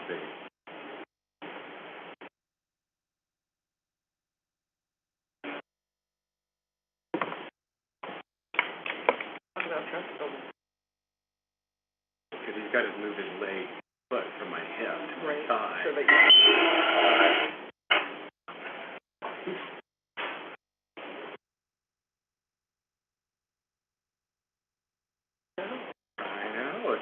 see. Because he's got to move his leg foot from my hip to my thigh. So that I know,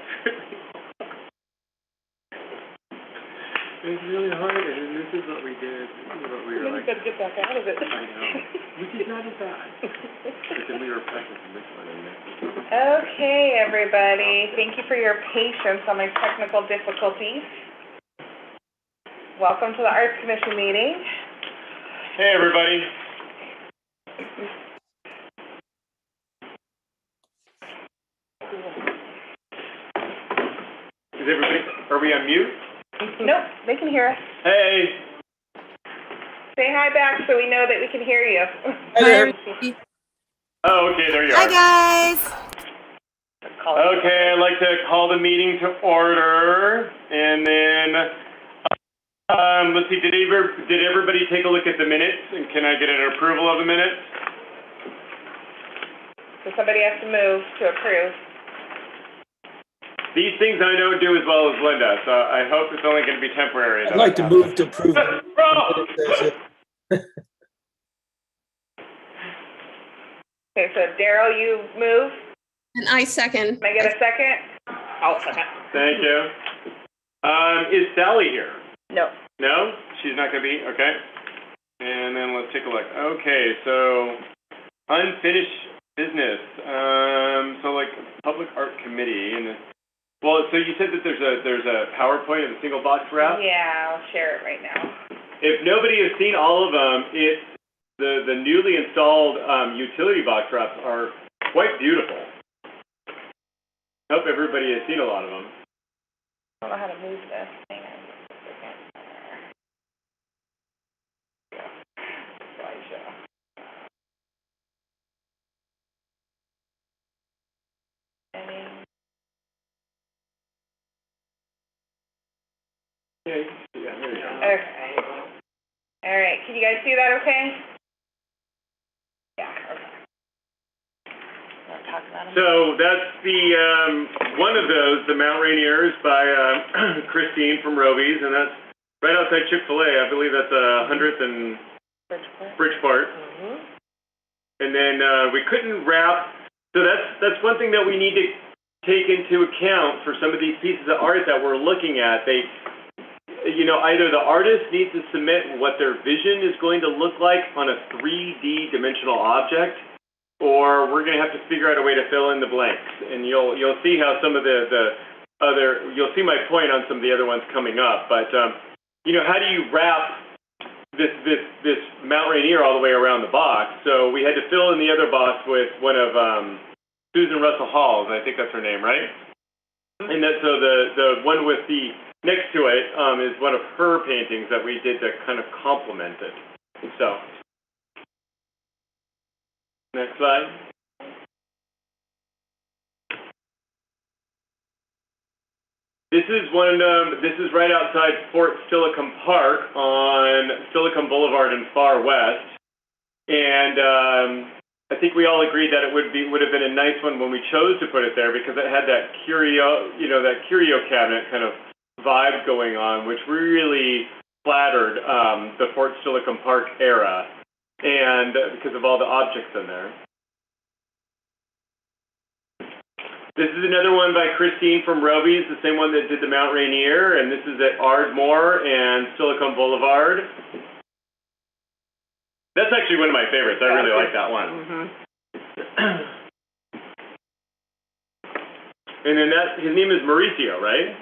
it's really hard, and this is what we did. This is what we were like. You got to get back out of it. I know. Which is not as bad. But then we were practicing this one and this. Okay, everybody. Thank you for your patience on my technical difficulties. Welcome to the Arts Commission meeting. Hey, everybody. Is everybody, are we on mute? Nope, they can hear us. Hey. Say hi back so we know that we can hear you. Hi, Oh, okay, there you are. Hi, guys. Okay, I'd like to call the meeting to order, and then, let's see, did everybody take a look at the minutes, and can I get an approval of the minutes? So somebody has to move to approve. These things I don't do as well as Linda, so I hope it's only going to be temporary. I'd like to move to approve. Okay, so Daryl, you move. And I second. Can I get a second? I'll second. Thank you. Is Sally here? No. No? She's not going to be? Okay. And then let's take a look. Okay, so unfinished business. So like public art committee. And well, so you said that there's a PowerPoint of a single box wrap? Yeah, I'll share it right now. If nobody has seen all of them, it's the newly installed utility box wraps are quite beautiful. I hope everybody has seen a lot of them. I don't know how to move this. Hang on. Slideshow. Yeah, there you go. Okay. All right. Can you guys see that okay? Yeah, okay. Talk about them. So that's the one of those, the Mount Rainiers by Christine from Roby's, and that's right outside Chick-fil-A. I believe that's 100th and Bridgeport. Mm-hmm. And then we couldn't wrap. So that's one thing that we need to take into account for some of these pieces of art that we're looking at. They, either the artist needs to submit what their vision is going to look like on a 3D dimensional object, or we're going to have to figure out a way to fill in the blanks. And you'll see how some of the other, you'll see my point on some of the other ones coming up. But how do you wrap this Mount Rainier all the way around the box? So we had to fill in the other box with one of Susan Russell Hall's. I think that's her name, right? And that, so the one with the next to it is one of her paintings that we did to kind of complement it. So, next slide. This is this is right outside Fort Silicon Park on Silicon Boulevard in Far West, and I think we all agreed that it would have been a nice one when we chose to put it there because it had that curio cabinet kind of vibe going on, which really flattered the Fort Silicon Park era, and because of all the objects in there. This is another one by Christine from Roby's, the same one that did the Mount Rainier, and this is at Ardmore and Silicon Boulevard. That's actually one of my favorites. I really like that one. Mm-hmm. And then his name is Mauricio, right?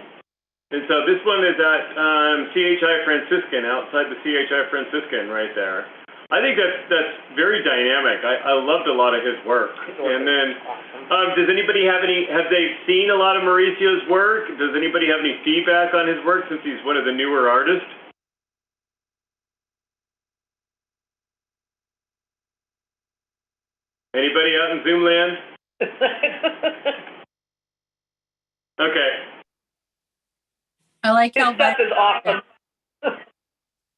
And so this one is at CHI Franciscan, outside the CHI Franciscan right there. I think that's very dynamic. I loved a lot of his work. And then, does anybody have they seen a lot of Mauricio's work? Does anybody have any feedback on his work since he's one of the newer artists? Anybody out in Zoom land? Okay. I like This how stuff is awesome.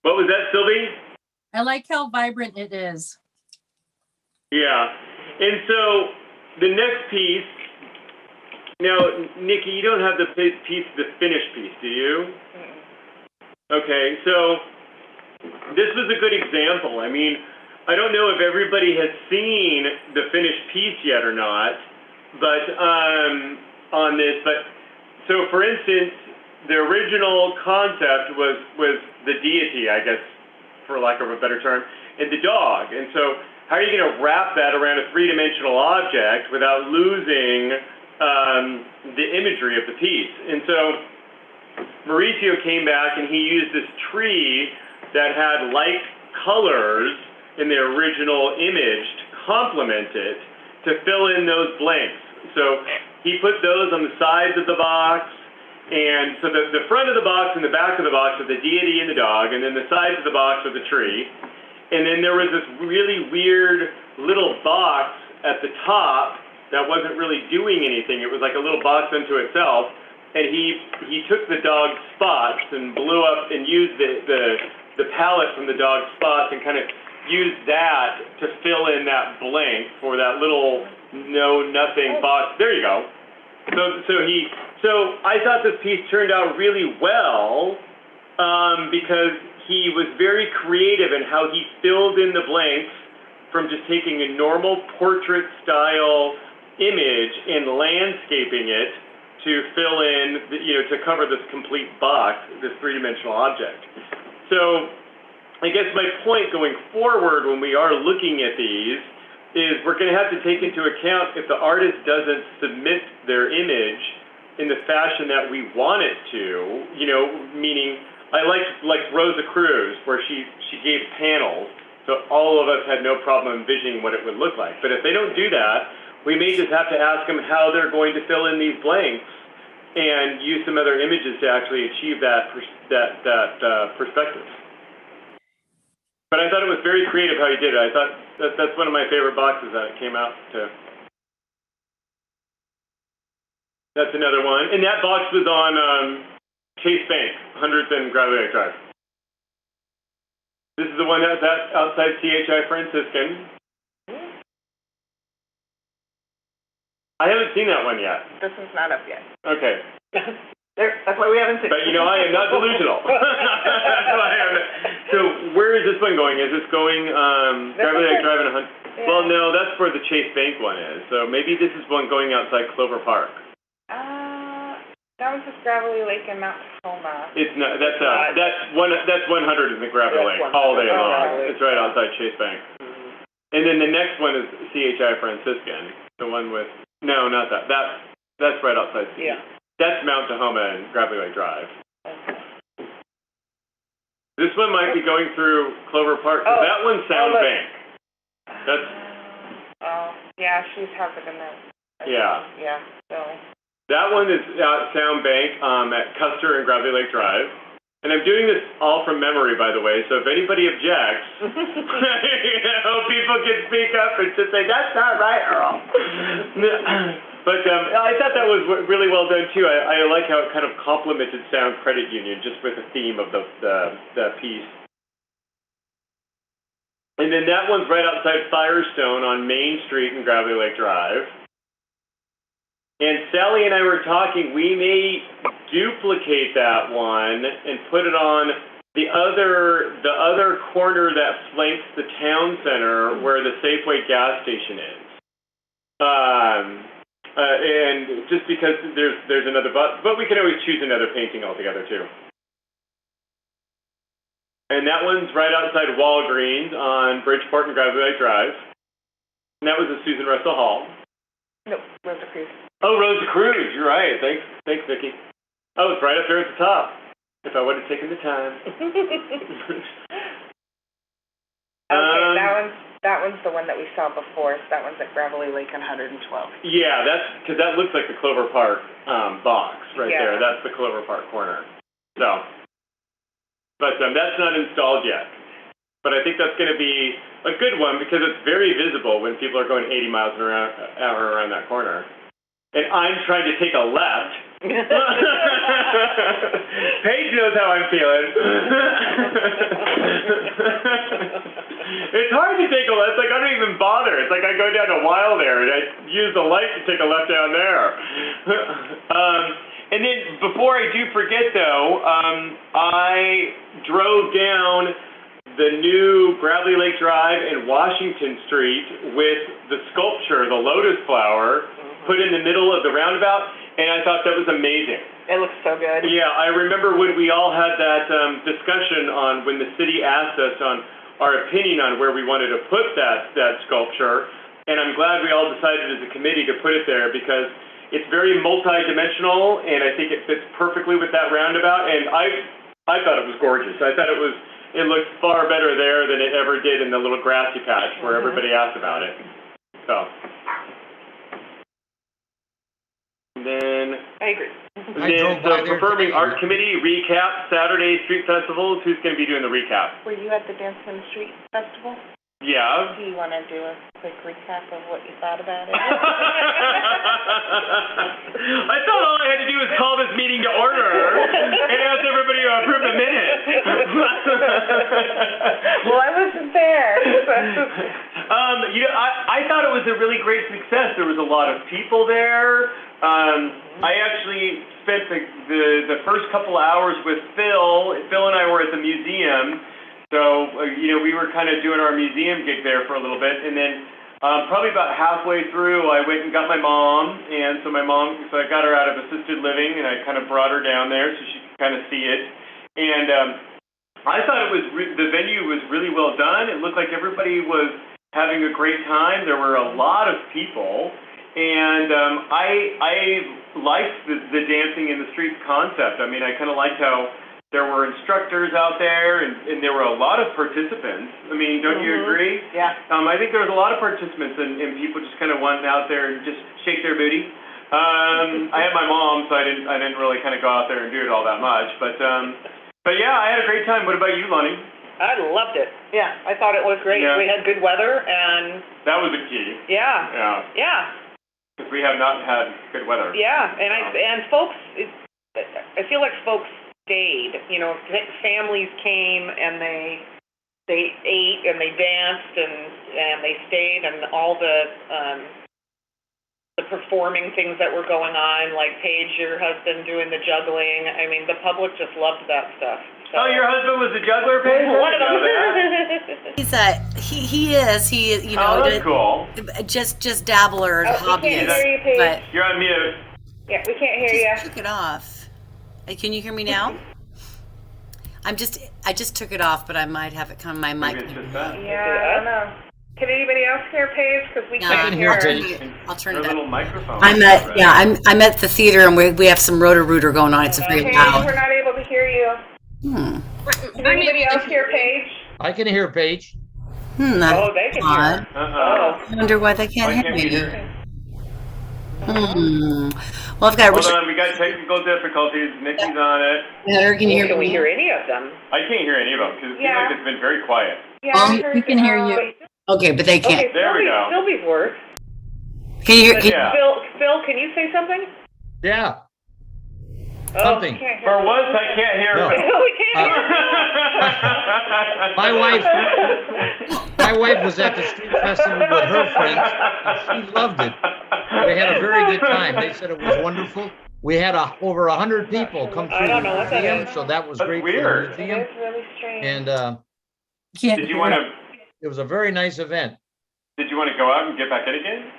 What was that, Sylvie? I like how vibrant it is. Yeah. And so the next piece, now, Nikki, you don't have the finished piece, do you? Okay, so this was a good example. I mean, I don't know if everybody has seen the finished piece yet or not, but on this, but so for instance, the original concept was the deity, I guess, for lack of a better term, and the dog. And so how are you going to wrap that around a three-dimensional object without losing the imagery of the piece? And so Mauricio came back and he used this tree that had light colors in the original image to complement it, to fill in those blanks. So he put those on the sides of the box, and so the front of the box and the back of the box are the deity and the dog, and then the sides of the box are the tree. And then there was this really weird little box at the top that wasn't really doing anything. It was like a little box unto itself, and he took the dog's spots and blew up and used the palette from the dog's spots and kind of used that to fill in that blank for that little nothing box. There you go. So I thought this piece turned out really well because he was very creative in how he filled in the blanks from just taking a normal portrait style image and landscaping it to fill in, to cover this complete box, this three-dimensional object. So I guess my point going forward when we are looking at these is we're going to have to take into account if the artist doesn't submit their image in the fashion that we want it to, meaning I like Rosa Cruz, where she gave panels, so all of us had no problem envisioning what it would look like. But if they don't do that, we may just have to ask them how they're going to fill in these blanks and use some other images to actually achieve that perspective. But I thought it was very creative how he did it. I thought that's one of my favorite boxes that it came out to. That's another one. And that box was on Chase Bank, 100th and Gravity Lake Drive. This is the one that's outside CHI Franciscan. I haven't seen that one yet. This one's not up yet. Okay. That's why we haven't seen it. But I am not delusional. So where is this one going? Is this going Gravity Lake Drive and 100? Yeah. Well, no, that's where the Chase Bank one is. So maybe this is one going outside Clover Park. That was just Gravity Lake and Mount Tacoma. It's not. That's 100 in the Gravity Lake all day long. It's right outside Chase Bank. And then the next one is CHI Franciscan. The one with not that. That's right outside. Yeah. That's Mount Tahoma and Gravity Lake Drive. Okay. This one might be going through Clover Park. That one's Sound Bank. That's. Yeah, she's having that. Yeah. Yeah. So. That one is Sound Bank at Custer and Gravity Lake Drive. And I'm doing this all from memory, by the way, so if anybody objects, people can speak up and just say, that's not right, Earl. But I thought that was really well done, too. I like how it kind of complemented Sound Credit Union just with the theme of the piece. And then that one's right outside Firestone on Main Street in Gravity Lake Drive. And Sally and I were talking, we may duplicate that one and put it on the other corner that flanks the town center where the Safeway gas station is. And just because there's another, but we can always choose another painting altogether too. And that one's right outside Walgreens on Bridgeport and Gravity Lake Drive. And that was a Susan Russell Hall. Nope, Rosa Cruz. Oh, Rosa Cruz, you're right. Thanks, Vicki. Oh, it's right up there at the top. If I would have taken the time. Okay, that one's the one that we saw before. So that one's at Gravity Lake on 112. Yeah, that's because that looks like the Clover Park box right there. That's the Clover Park corner. So, but that's not installed yet. But I think that's going to be a good one because it's very visible when people are going 80 miles an hour around that corner. And I'm trying to take a left Paige knows how I'm feeling. It's hard to take a left. It's like I don't even bother. It's like I go down to Wild Air and I use the light to take a left down there. And then before I do forget though, I drove down the new Bradley Lake Drive and Washington Street with the sculpture, the lotus flower, put in the middle of the roundabout, and I thought that was amazing. It looks so good. Yeah, I remember when we all had that discussion on when the city asked us on our opinion on where we wanted to put that sculpture, and I'm glad we all decided as a committee to put it there because it's very multi-dimensional, and I think it fits perfectly with that roundabout, and I thought it was gorgeous. I thought it looked far better there than it ever did in the little grassy patch where everybody asked about it. So. And then. I agree. Confirming art committee recap Saturday street festivals. Who's going to be doing the recap? Were you at the Dance in the Street Festival? Yeah. Do you want to do a quick recap of what you thought about it? I thought all I had to do was call this meeting to order and ask everybody to approve the minutes. Well, I wasn't there. I thought it was a really great success. There was a lot of people there. I actually spent the first couple hours with Phil. Phil and I were at the museum. So, we were kind of doing our museum gig there for a little bit, and then probably about halfway through, I went and got my mom, and so I got her out of assisted living, and I kind of brought her down there so she could kind of see it, and I thought the venue was really well done. It looked like everybody was having a great time. There were a lot of people, and I liked the dancing in the street concept. I mean, I kind of liked how there were instructors out there, and there were a lot of participants. I mean, don't you agree? Yeah. I think there was a lot of participants, and people just kind of wanting out there and just shake their booty. I had my mom, so I didn't really kind of go out there and do it all that much. But yeah, I had a great time. What about you, Lonnie? I loved it. Yeah, I thought it was great. Yeah. We had good weather, and That was the key. yeah. Because we have not had good weather. Yeah, and folks, I feel like folks stayed. Families came and they ate and they danced and they stayed, and all the performing things that were going on, like Paige, your husband, doing the juggling. I mean, the public just loved that stuff. So. Oh, your husband was a juggler, Paige? One of them. He's Oh, that's cool. just dabbler, Oh, we can't hobbyist. hear you, Paige. But You're on mute. Yeah, we can't hear you. just took it off. Can you hear me now? I just took it off, but I might have it come on my mic. Maybe it's just that. Yeah, I don't know. Can anybody else hear Paige? Because we No, can't hear her. I'll turn Her it little up. microphone. I'm at the theater, and we have some Roto-Rooter going on. It's very Paige, loud. we're not able to hear you. Can anybody else hear Paige? I can hear Paige. That's Oh, they can hear odd. her. Oh. I wonder why they Why can't can't we hear hear me. her? Well, I've got Hold on, we got technical difficulties. Nikki's on it. Heather, can you hear Can we me? hear any of them? I can't hear any of them because it seems Yeah. like it's been very quiet. Yeah, Oh, I heard we can hear you. Okay, but they can't. Okay, There we go. Sylvie's work. Can you hear? Yeah. Phil, can you say something? Yeah. Oh, Something. we can't hear For her. once, I can't hear No. her. We can't hear her. My wife was at the street festival with her friends, and she loved it. They had a very good time. They said it was wonderful. We had over 100 people come I through don't the know what that museum, is. so that was That's great weird. for the It museum. is really strange. And Can't Did you hear want it. to? it was a very nice event. Did you want to go out and get back in again?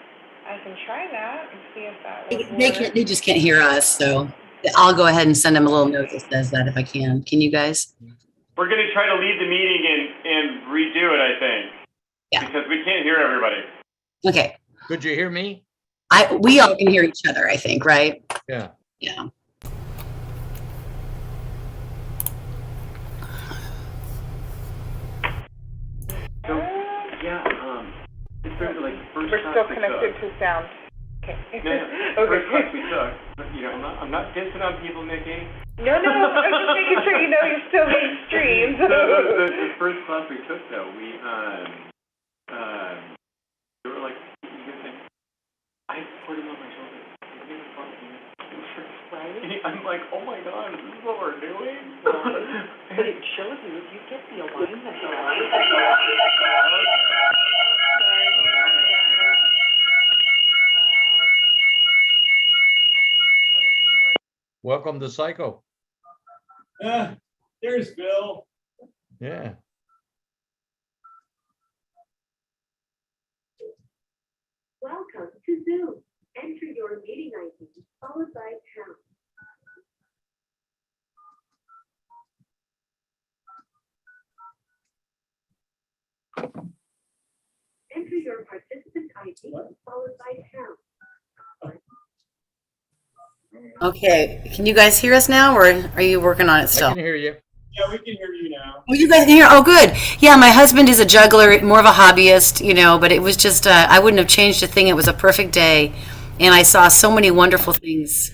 I can try that and see if that will They work. can't. They just can't hear us. So I'll go ahead and send them a little note that says that if I can. Can you guys? We're going to try to leave the meeting and redo it, I think. Yeah. Because we can't hear everybody. Okay. Could you hear me? We all can hear each other. I think, right? Yeah. Yeah. So, yeah, it's sort of like first We're class still we connected took. to sound. Okay. No, Okay. first class we took. But, I'm not dissing on people, Nikki. No, I'm just making sure you know you're still being streamed. The first class we took, though, we were like, you guys think, I put him on my shoulder. Friday. I'm like, oh my God, this is what we're doing? But it shows you, if you get the alignment. Welcome to Psycho. There's Bill. Yeah. Welcome to Zoom. Enter your meeting ID followed by pound. Enter your participant ID followed by pound. Okay, can you guys hear us now, or are you working on it I still? can hear you. Yeah, we can hear you now. Oh, you guys can hear? Oh, good. Yeah, my husband is a juggler, more of a hobbyist, but it was just, I wouldn't have changed a thing. It was a perfect day. And I saw so many wonderful things,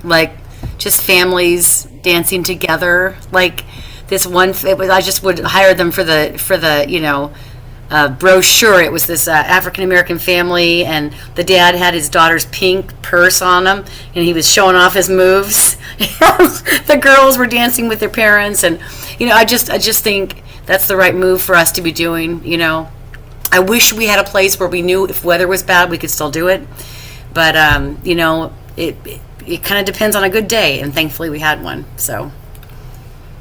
like just families dancing together. Like this one, I just would hire them for the brochure. It was this African American family, and the dad had his daughter's pink purse on him, and he was showing off his moves. The girls were dancing with their parents, and I just think that's the right move for us to be doing. I wish we had a place where we knew if weather was bad, we could still do it, but it kind of depends on a good day, and thankfully we had one. So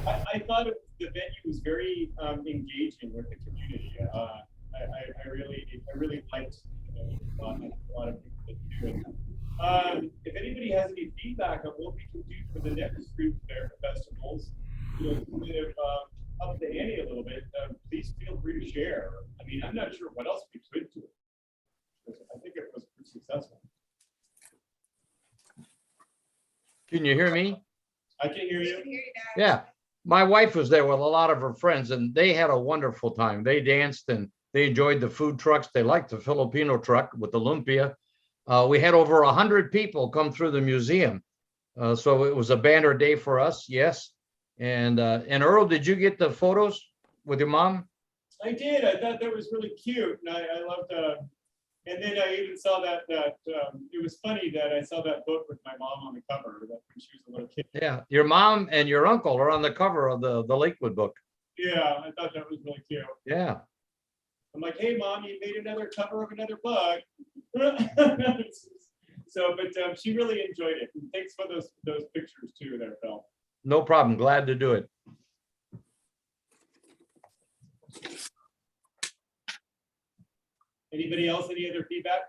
I thought the venue was very engaging with the community. I really liked a lot of people that do it. If anybody has any feedback on what we can do for the next group fair festivals, up the ante a little bit, please feel free to share. I mean, I'm not sure what else we could do. I think it was pretty successful. Can you hear me? I can hear you. Yeah. My wife was there with a lot of her friends, and they had a wonderful time. They danced and they enjoyed the food trucks. They liked the Filipino truck with the lumpia. We had over 100 people come through the museum. So it was a banner day for us. Yes. And Earl, did you get the photos with your mom? I did. I thought that was really cute, and I loved. And then I even saw that it was funny that I saw that book with my mom on the cover when she was a little kid. Yeah, your mom and your uncle are on the cover of the Lakewood book. Yeah, I thought that was really cute. Yeah. I'm like, hey, Mom, you made another cover of another book. So, but she really enjoyed it. And thanks for those pictures too there, Phil. No problem. Glad to do it. Anybody else, any other feedback?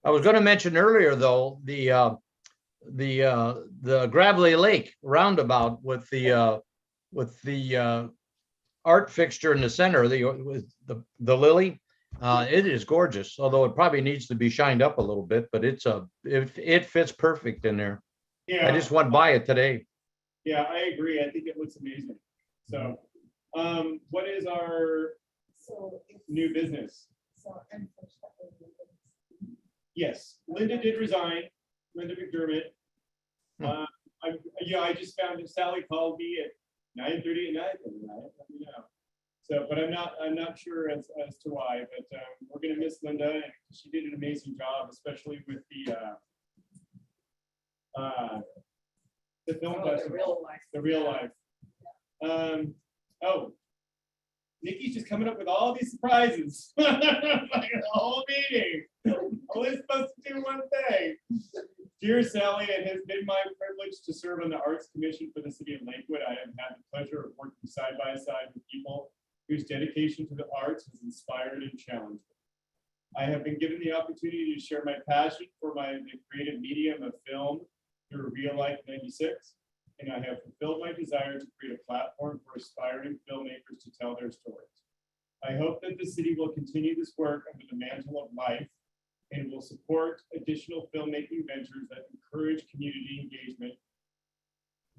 I was going to mention earlier, though, the Gravelly Lake roundabout with the art fixture in the center, the lily. It is gorgeous, although it probably needs to be shined up a little bit, but it fits perfect in there. Yeah, I just went by it today. Yeah, I agree. I think it looks amazing. So, what is our new business? Yes, Linda did resign. Linda McDermott. I just found that Sally called me at 9:30 at night. Let me know. So, but I'm not sure as to why. But we're gonna miss Linda, and she did an amazing job, especially with the film festival, the real life. Oh, Nikki's just coming up with all these surprises. Like a whole meeting. Only supposed to do one thing. Dear Sally, it has been my privilege to serve on the Arts Commission for the City of Lakewood. I have had the pleasure of working side by side with people whose dedication to the arts has inspired and challenged me. I have been given the opportunity to share my passion for the creative medium of film through Real Life 96, and I have fulfilled my desire to create a platform for aspiring filmmakers to tell their stories. I hope that the city will continue this work under the mantle of life and will support additional filmmaking ventures that encourage community engagement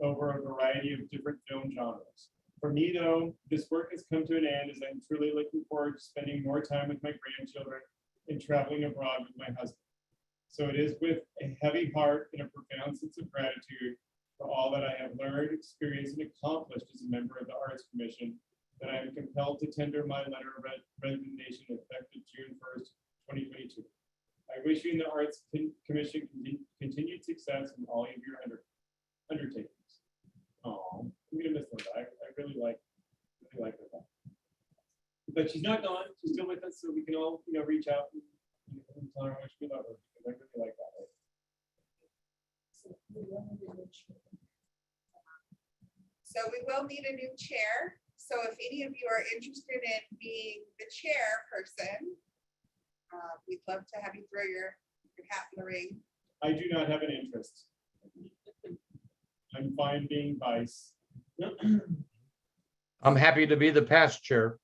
over a variety of different film genres. For me, though, this work has come to an end as I'm truly looking forward to spending more time with my grandchildren and traveling abroad with my husband. So it is with a heavy heart and a profound sense of gratitude for all that I have learned, experienced, and accomplished as a member of the Arts Commission that I am compelled to tender my letter of resignation effective June 1st, 2022. I wish you But she's not gone. She's still with us, so we can all, reach out and tell her how much we love her, because I really like that. So we will need a new chair. So if any of you are interested in being the chairperson, we'd love to have you throw your hat in the ring. I do not have an interest. I'm fine being vice. I'm happy to be the past chair.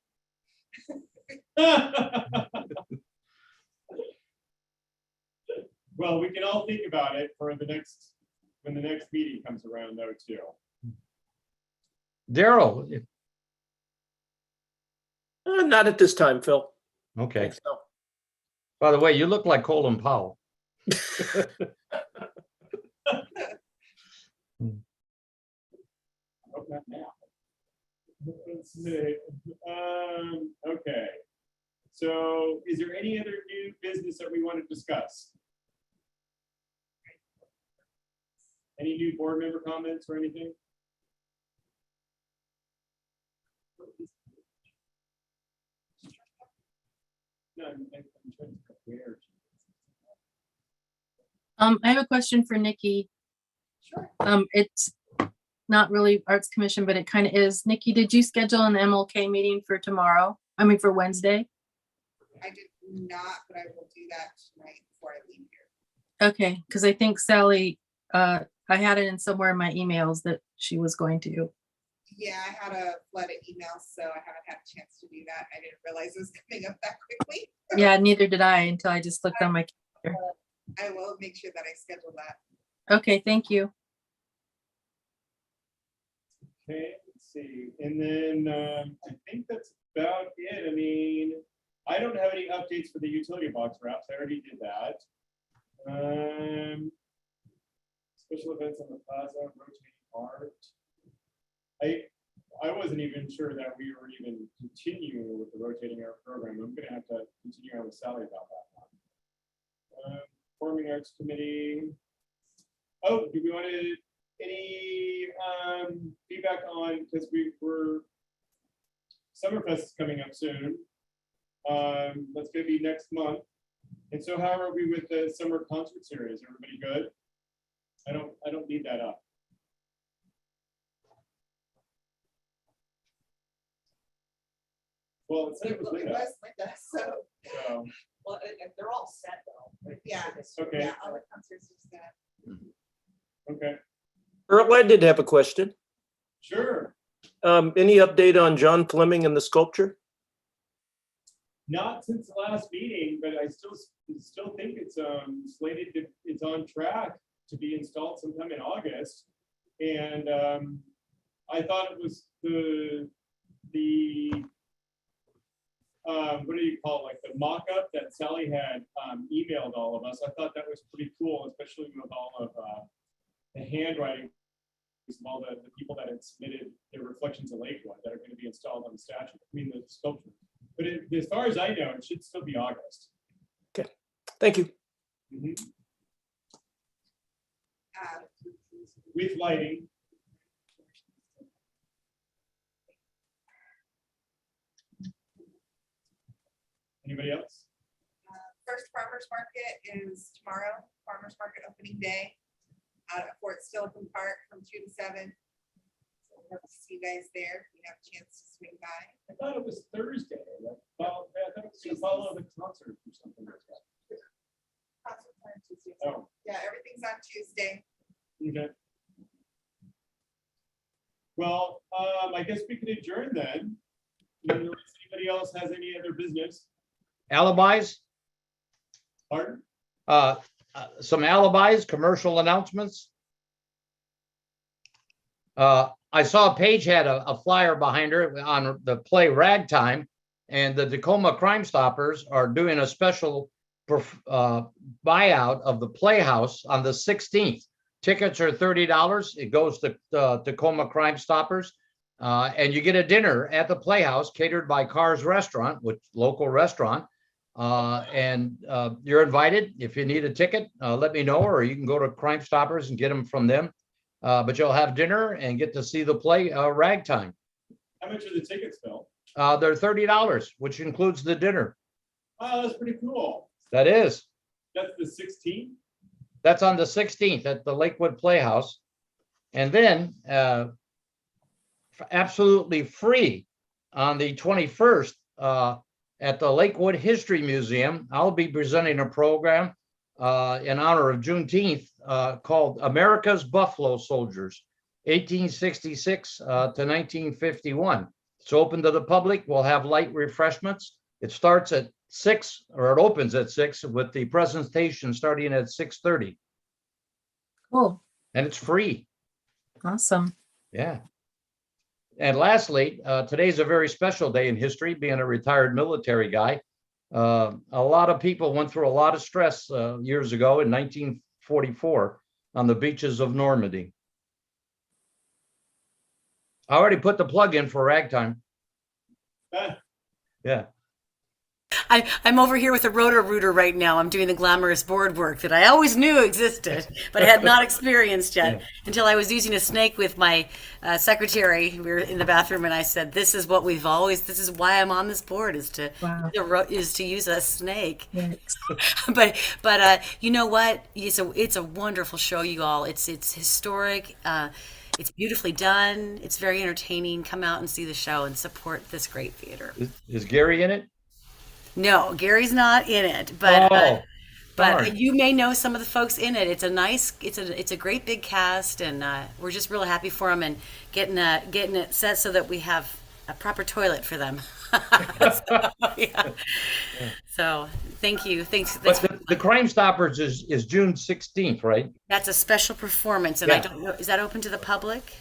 Well, we can all think about it for when the next meeting comes around, though, too. Daryl, Not at this time, Phil. okay. Thanks, no. By the way, you look like Colin Powell. Okay. Let's see. Okay. So is there any other new business that we want to discuss? Any new board member comments or anything? No, I'm trying to compare. I have a question for Nikki. Sure. It's not really Arts Commission, but it kind of is. Nikki, did you schedule an MLK meeting for tomorrow? I mean, for Wednesday? I did not, but I will do that tonight before I leave here. Okay, because I think Sally, I had it in somewhere in my emails that she was going to. Yeah, I had a flood of emails, so I haven't had a chance to do that. I didn't realize it was coming up that quickly. Yeah, neither did I until I just looked on my calendar. I will make sure that I schedule that. Okay, thank you. Okay, let's see. And then I think that's about it. I mean, I don't have any updates for the utility box wraps. I already did that. Special events on the Plaza, rotating art. I wasn't even sure that we were even continuing with the rotating art program. I'm gonna have to continue on with Sally about that one. Performing Arts Committee. Oh, do we want to any feedback on, because Summerfest is coming up soon. That's gonna be next month. And so how are we with the summer concert series? Everybody good? I don't need that up. Well, it said it was Linda. So, Well, they're all set though. right? Yeah. okay, Yeah, all the concerts are set. okay, Earl, I did have a question. sure. Any update on John Fleming and the sculpture? Not since the last meeting, but I still think it's slated to, it's on track to be installed sometime in August. And I thought it was the what do you call it, like the mock-up that Sally had emailed all of us. I thought that was pretty cool, especially with all of the handwriting of all the people that had submitted their reflections of Lakewood that are going to be installed on the statue, the sculpture. But as far as I know, it should still be August. Okay, thank you. Mhm. With lighting. Anybody else? First farmer's market is tomorrow, farmer's market opening day out at Fort Stilichen Park from 2 to 7. So we'll hope to see you guys there if you have a chance to swing by. I thought it was Thursday. I thought it was going to follow the concert or something like that. Concert on Tuesday. Oh, Yeah, everything's on Tuesday. okay. Well, I guess we can adjourn then. Unless anybody else has any other business. Alibis, Pardon? some alibis, commercial announcements. I saw Paige had a flyer behind her on the play Ragtime, and the Tacoma Crime Stoppers are doing a special buyout of the Playhouse on the 16th. Tickets are $30. It goes to Tacoma Crime Stoppers. And you get a dinner at the Playhouse catered by Carr's Restaurant, which local restaurant. And you're invited. If you need a ticket, let me know, or you can go to Crime Stoppers and get them from them. But you'll have dinner and get to see the play Ragtime. How much are the tickets, Phil? They're $30, which includes the dinner. Oh, that's pretty cool. That is. That's the 16th? That's on the 16th at the Lakewood Playhouse. And then absolutely free on the 21st at the Lakewood History Museum. I'll be presenting a program in honor of Juneteenth called America's Buffalo Soldiers, 1866 to 1951. It's open to the public. We'll have light refreshments. It starts at 6, or it opens at 6 with the presentation starting at 6:30. Cool. And it's free. Awesome. Yeah. And lastly, today's a very special day in history, being a retired military guy. A lot of people went through a lot of stress years ago in 1944 on the beaches of Normandy. I already put the plug in for ragtime. Yeah. I'm over here with a Roto-Rooter right now. I'm doing the glamorous board work that I always knew existed, but I had not experienced yet until I was using a snake with my secretary. We were in the bathroom, and I said, "This is what we've always. This is why I'm on this board is to use a snake." But you know what? It's a wonderful show, you all. It's historic. It's beautifully done. It's very entertaining. Come out and see the show and support this great theater. Is Gary in it? No, Gary's not in it, but you may know some of the folks in it. It's a great big cast, and we're just real happy for them and getting it set so that we have a proper toilet for them. So thank you. Thanks. But the Crime Stoppers is June 16th, right? That's a special performance, and I don't know. Is that open to the public?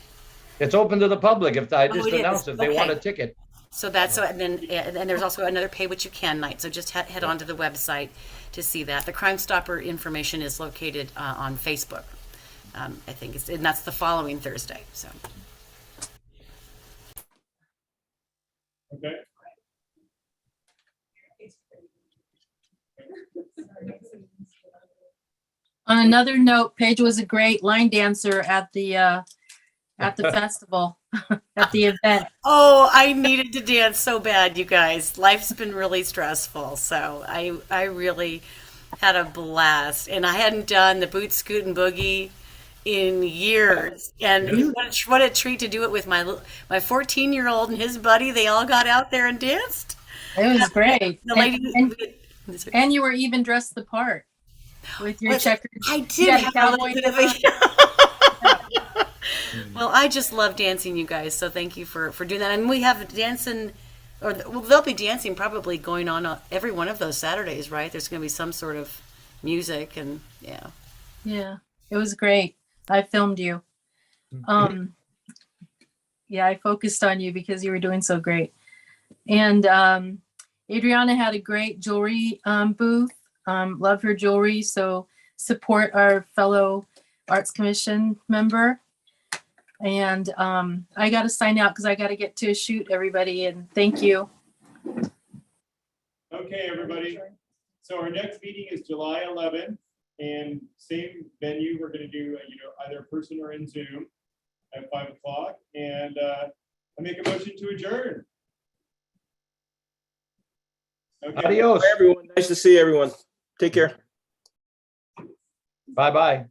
It's open to the public. If I just it is. announced if they want a ticket. So that's and then there's also another pay what you can night. So just head on to the website to see that. The Crime Stopper information is located on Facebook. I think and that's the following Thursday. So. Okay. On another note, Paige was a great line dancer at the festival, at the event. Oh, I needed to dance so bad, you guys. Life's been really stressful, so I really had a blast, and I hadn't done the boot scoot and boogie in years, and what a treat to do it with my 14-year-old and his buddy. They all got out there and danced. It was great. The lady, and you were even dressed the part with your checkered. I did have a little bit of a. Well, I just love dancing, you guys. So thank you for doing that. And we have dancing, they'll be dancing probably going on every one of those Saturdays, right? There's going to be some sort of music and yeah. Yeah, it was great. I filmed you. Yeah, I focused on you because you were doing so great. And Adriana had a great jewelry booth. Love her jewelry. So support our fellow Arts Commission member. And I got to sign out because I got to get to a shoot, everybody. And thank you. Okay, everybody. So our next meeting is July 11th, and same venue. We're going to do either person or in Zoom at 5 o'clock. And I make a motion to adjourn. Okay. Adios. Bye, everyone. Nice to see everyone. Take care. Bye-bye.